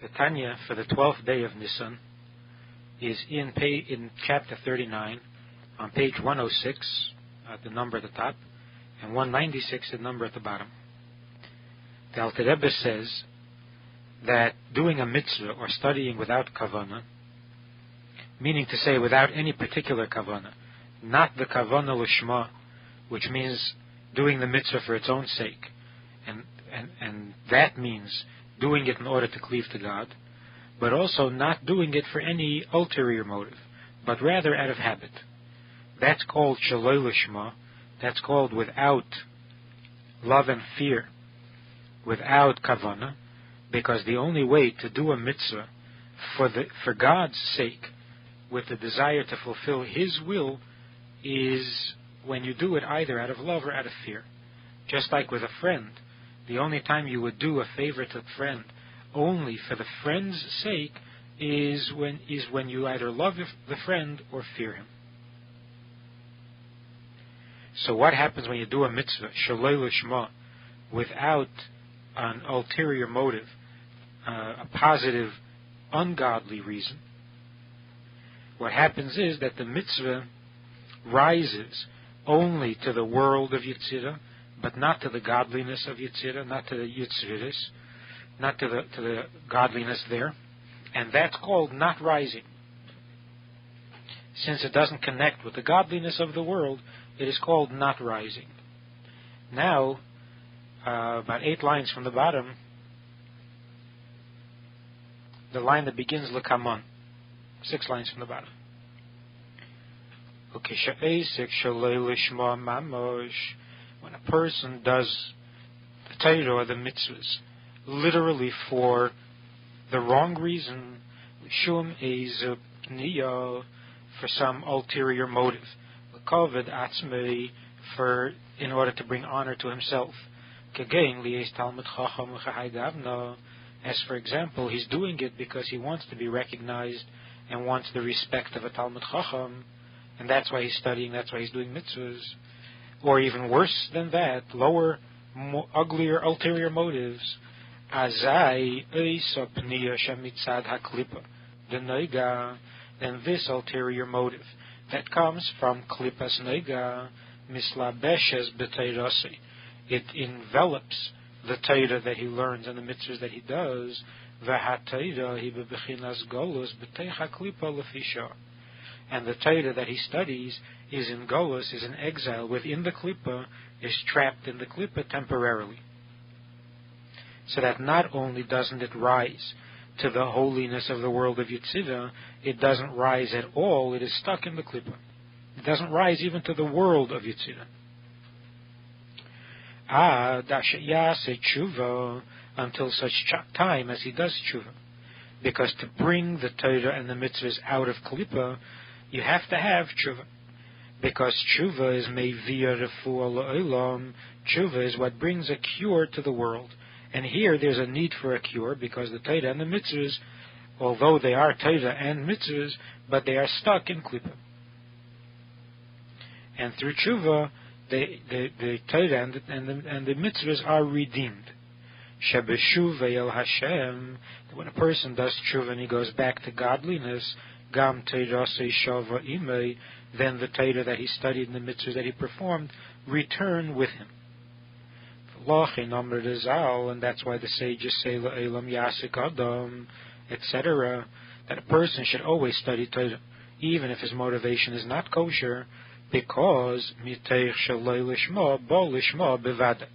The Tanya for the 12th day of Nissan is in chapter 39 on page 106, the number at the top, and 196, the number at the bottom. The Alter Rebbe says that doing a mitzvah or studying without kavanah, meaning to say without any particular kavanah, not the kavanah lishma, which means doing the mitzvah for its own sake, and that means doing it in order to cleave to God, but also not doing it for any ulterior motive, but rather out of habit. That's called shaloi lishma. That's called without love and fear, without kavanah, because the only way to do a mitzvah for God's sake, with the desire to fulfill His will, is when you do it either out of love or out of fear. Just like with a friend, the only time you would do a favor to a friend only for the friend's sake is when you either love the friend or fear him. So what happens when you do a mitzvah, shaloi lishma, without an ulterior motive, a positive, ungodly reason? What happens is that the mitzvah rises only to the world of Yetzirah, but not to the godliness of Yetzirah, not to the Yitziris, not to the godliness there. And that's called not rising. Since it doesn't connect with the godliness of the world, it is called not rising. Now, about 8 lines from the bottom, the line that begins L'kaman, 6 lines from the bottom. When a person does the Torah or the mitzvahs literally for the wrong reason, shum is pniya, for some ulterior motive, l'kavod atzmei, in order to bring honor to himself, k'gein li'es talmid chacham v'chahai gavna, as for example, he's doing it because he wants to be recognized and wants the respect of a talmid chacham, and that's why he's studying, that's why he's doing mitzvahs. Or even worse than that, lower, uglier, ulterior motives. Azai eisa pniya shemitzad haklipa deneiga, then this ulterior motive that comes from klipas neiga mislabeshes b'teirasi. It envelops the Torah that he learns and the mitzvahs that he does. V'hatayra hi bebechinas golus b'teicha klipa lefisha. And the Torah that he studies is in golus, is in exile within the klipa, is trapped in the klipa temporarily. So that not only doesn't it rise to the holiness of the world of Yetzirah, it doesn't rise at all, it is stuck in the klipa. It doesn't rise even to the world of Yetzirah. Dashayase tshuva, until such time as he does tshuva. Because to bring the Torah and the mitzvahs out of klipa, you have to have tshuva. Because tshuva is mevia refuah la'olam. Tshuva is what brings a cure to the world. And here there's a need for a cure, because the Torah and the mitzvahs, although they are Torah and mitzvahs, but they are stuck in klipa. And through tshuva, the Torah and the mitzvahs are redeemed. Shebeshuva el Hashem, when a person does tshuva and he goes back to godliness, gam teirasei shava imei, then the Torah that he studied and the mitzvahs that he performed return with him. And that's why the sages say la'elam yasik adam, etc., that a person should always study Torah, even if his motivation is not kosher, because miteich shaloi lishma bo lishma bevada,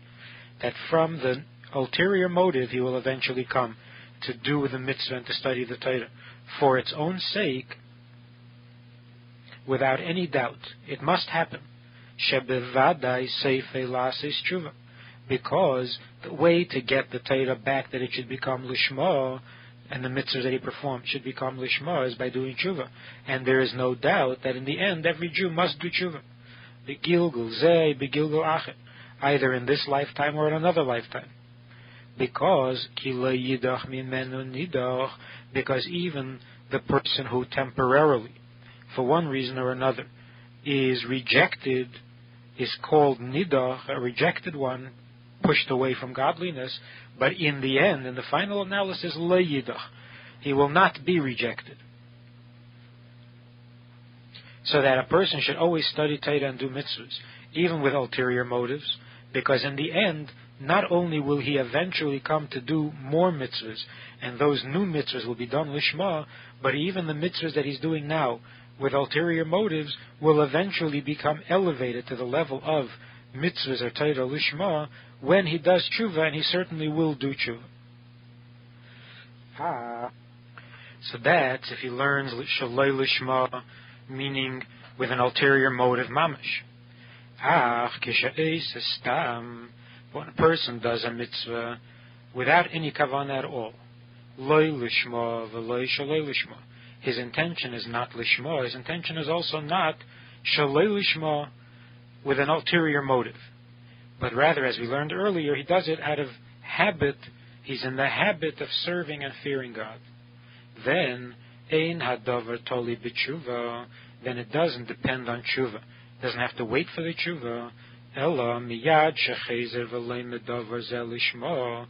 that from the ulterior motive he will eventually come to do the mitzvah and to study the Torah for its own sake, without any doubt. It must happen. Shebevadai seifei lasis tshuva, because the way to get the Torah back, that it should become lishma, and the mitzvahs that he performed should become lishma, is by doing tshuva. And there is no doubt that in the end, every Jew must do tshuva. Begilgul zei, begilgul achet, either in this lifetime or in another lifetime. Because yidach mimenu nidach, because even the person who temporarily, for one reason or another, is rejected, is called nidach, a rejected one, pushed away from godliness, but in the end, in the final analysis, lo yidach, he will not be rejected. So that a person should always study Torah and do mitzvahs, even with ulterior motives, because in the end, not only will he eventually come to do more mitzvahs, and those new mitzvahs will be done lishma, but even the mitzvahs that he's doing now with ulterior motives will eventually become elevated to the level of mitzvahs or Torah lishma when he does tshuva, and he certainly will do tshuva. So that's if he learns shaloi lishma, meaning with an ulterior motive mamash. When a person does a mitzvah without any kavanah at all, loy lishma v'loy shaloi lishma, his intention is not lishma, his intention is also not shaloi lishma with an ulterior motive, but rather, as we learned earlier, he does it out of habit. He's in the habit of serving and fearing God. Then ein hadavar toli b'tshuva, then it doesn't depend on tshuva. It doesn't have to wait for the tshuva. Ela miyad shechezer v'lei medavar zeh lishma.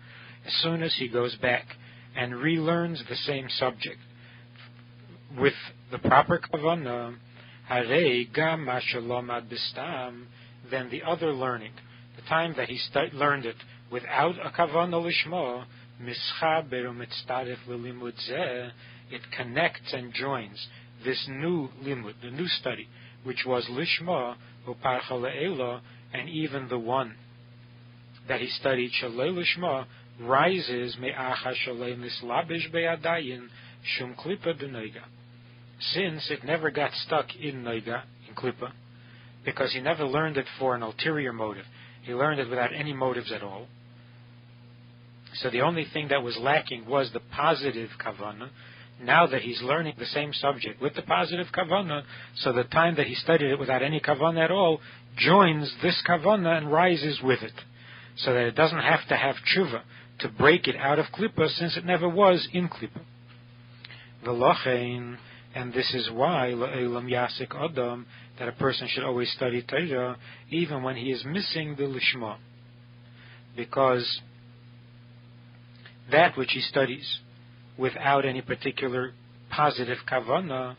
As soon as he goes back and relearns the same subject with the proper kavanah, harei gam ma shalomad b'stam, then the other learning, the time that he learned it without a kavanah lishma, mischaber u'mitztaref l'limud zeh, it connects and joins this new limud, the new study, which was lishma u'parcha le'ela, and even the one that he studied shalei lishma rises me'acha shalei mislabish be'adayin shum klipa b'noiga, since it never got stuck in noiga, in klipa, because he never learned it for an ulterior motive. He learned it without any motives at all. So the only thing that was lacking was the positive kavanah. Now that he's learning the same subject with the positive kavanah, so the time that he studied it without any kavanah at all joins this kavanah and rises with it, so that it doesn't have to have tshuva to break it out of klipa, since it never was in klipa. V'lochein, and this is why la'elam yasik adam, that a person should always study Torah even when he is missing the lishma, because that which he studies without any particular positive kavanah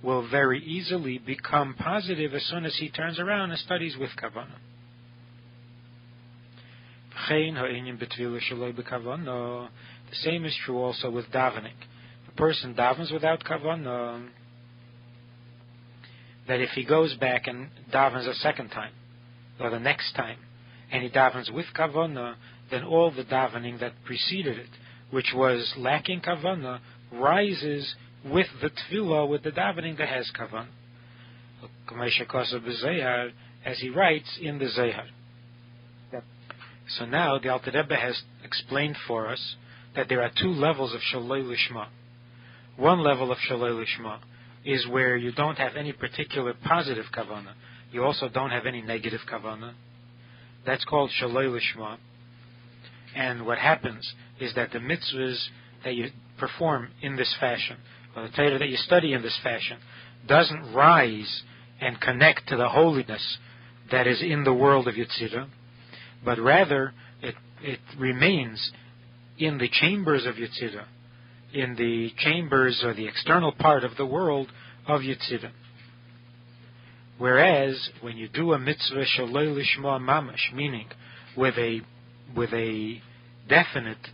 will very easily become positive as soon as he turns around and studies with kavanah. The same is true also with davening. If a person davens without kavanah, that if he goes back and davens a second time, or the next time, and he davens with kavanah, then all the davening that preceded it, which was lacking kavanah, rises with the tefillah, with the davening that has kavanah. As he writes in the Zohar. So now the Alter Rebbe has explained for us that there are two levels of shaloi lishma. One level of shaloi lishma is where you don't have any particular positive kavanah. You also don't have any negative kavanah. That's called shaloi lishma. And what happens is that the mitzvahs that you perform in this fashion, or the Torah that you study in this fashion, doesn't rise and connect to the holiness that is in the world of Yetzirah, but rather it remains in the chambers of Yetzirah, in the chambers or the external part of the world of Yetzirah. Whereas when you do a mitzvah shaloi lishma mamash, meaning with a definite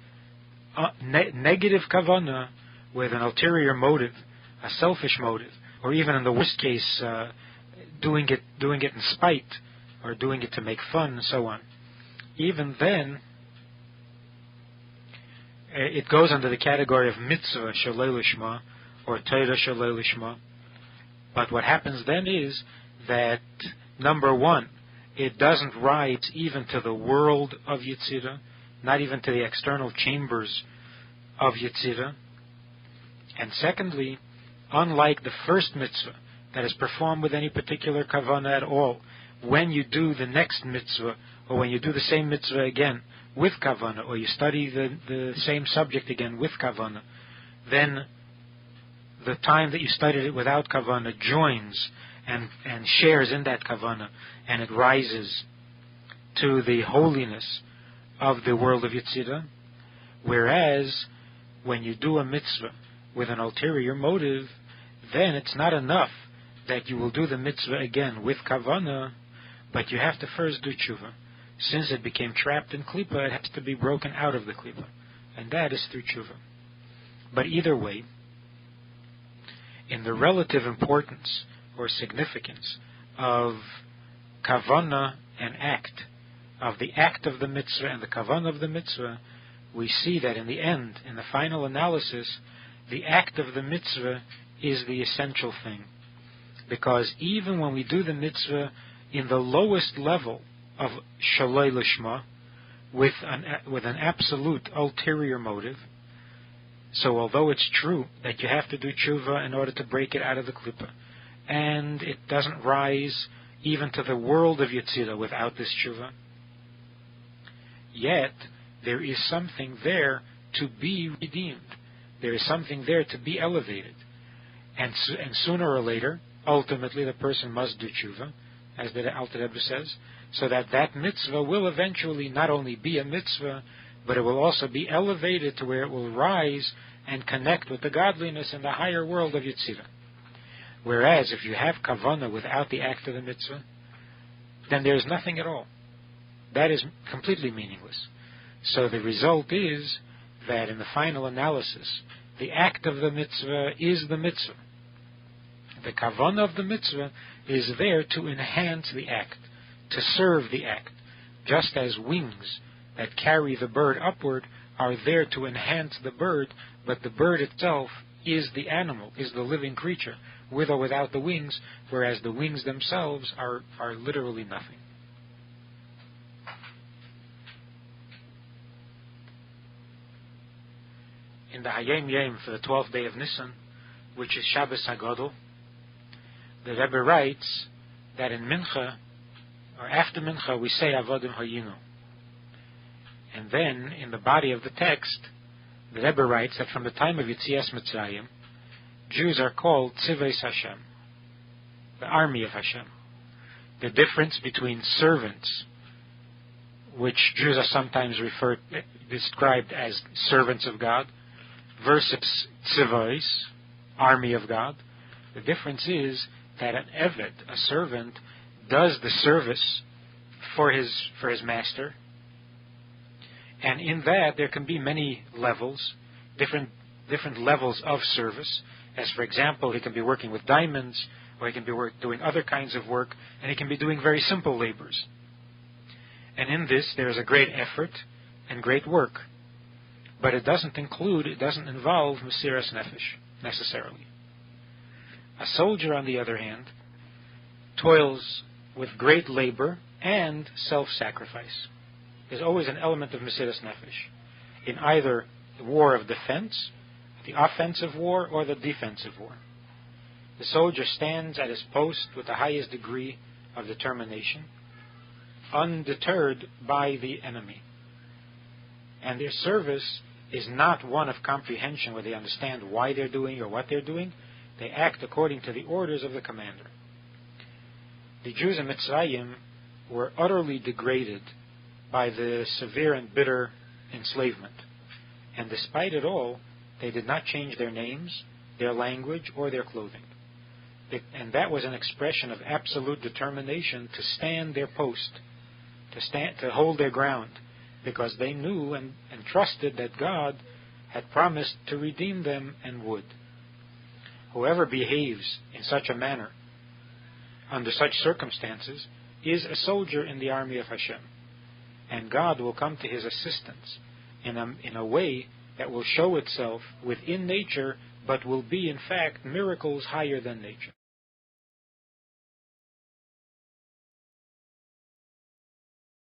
negative kavanah, with an ulterior motive, a selfish motive, or even in the worst case, doing it in spite, or doing it to make fun, and so on. Even then, it goes under the category of mitzvah shaloi lishma, or Torah shaloi lishma. But what happens then is that, number one, it doesn't rise even to the world of Yetzirah, not even to the external chambers of Yetzirah. And secondly, unlike the first mitzvah that is performed with any particular kavanah at all, when you do the next mitzvah, or when you do the same mitzvah again with kavanah, or you study the same subject again with kavanah, then the time that you studied it without kavanah joins and shares in that kavanah, and it rises to the holiness of the world of Yetzirah, whereas when you do a mitzvah with an ulterior motive, then it's not enough that you will do the mitzvah again with kavanah, but you have to first do tshuva. Since it became trapped in klipa, it has to be broken out of the klipa, and that is through tshuva. But either way, in the relative importance or significance of kavanah and act, of the act of the mitzvah and the kavanah of the mitzvah, we see that in the end, in the final analysis, the act of the mitzvah is the essential thing. Because even when we do the mitzvah in the lowest level of shalei lishma, with an absolute ulterior motive, so although it's true that you have to do tshuva in order to break it out of the klipa, and it doesn't rise even to the world of Yetzirah without this tshuva, yet there is something there to be redeemed. There is something there to be elevated. And sooner or later, ultimately the person must do tshuva, as the Alter Rebbe says, so that mitzvah will eventually not only be a mitzvah, but it will also be elevated to where it will rise and connect with the godliness in the higher world of Yetzirah. Whereas if you have kavanah without the act of the mitzvah, then there is nothing at all. That is completely meaningless. So the result is that in the final analysis, the act of the mitzvah is the mitzvah. The kavanah of the mitzvah is there to enhance the act, to serve the act, just as wings that carry the bird upward are there to enhance the bird, but the bird itself is the animal, is the living creature, with or without the wings, whereas the wings themselves are literally nothing. In the Hayom Yom for the 12th day of Nissan, which is Shabbos HaGadol, the Rebbe writes that in Mincha, or after Mincha, we say Avodim Hayinu. And then, in the body of the text, the Rebbe writes that from the time of Yetzias Mitzrayim, Jews are called Tzivos Hashem, the army of Hashem. The difference between servants, which Jews are sometimes described as servants of God, versus Tzivos, army of God, the difference is that an Eved, a servant, does the service for his master, and in that there can be many levels, different levels of service. As for example, he can be working with diamonds, or he can be doing other kinds of work, and he can be doing very simple labors. And in this there is a great effort and great work, but it doesn't involve Mesiras Nefesh necessarily. A soldier, on the other hand, toils with great labor and self-sacrifice. There's always an element of Mesiras Nefesh in either the war of defense, the offensive war, or the defensive war. The soldier stands at his post with the highest degree of determination, undeterred by the enemy. And their service is not one of comprehension where they understand why they're doing or what they're doing. They act according to the orders of the commander. The Jews in Mitzrayim were utterly degraded by the severe and bitter enslavement. And despite it all, they did not change their names, their language, or their clothing. And that was an expression of absolute determination to stand their post, to hold their ground, because they knew and trusted that God had promised to redeem them and would. Whoever behaves in such a manner, under such circumstances, is a soldier in the army of Hashem. And God will come to his assistance in a way that will show itself within nature, but will be in fact miracles higher than nature.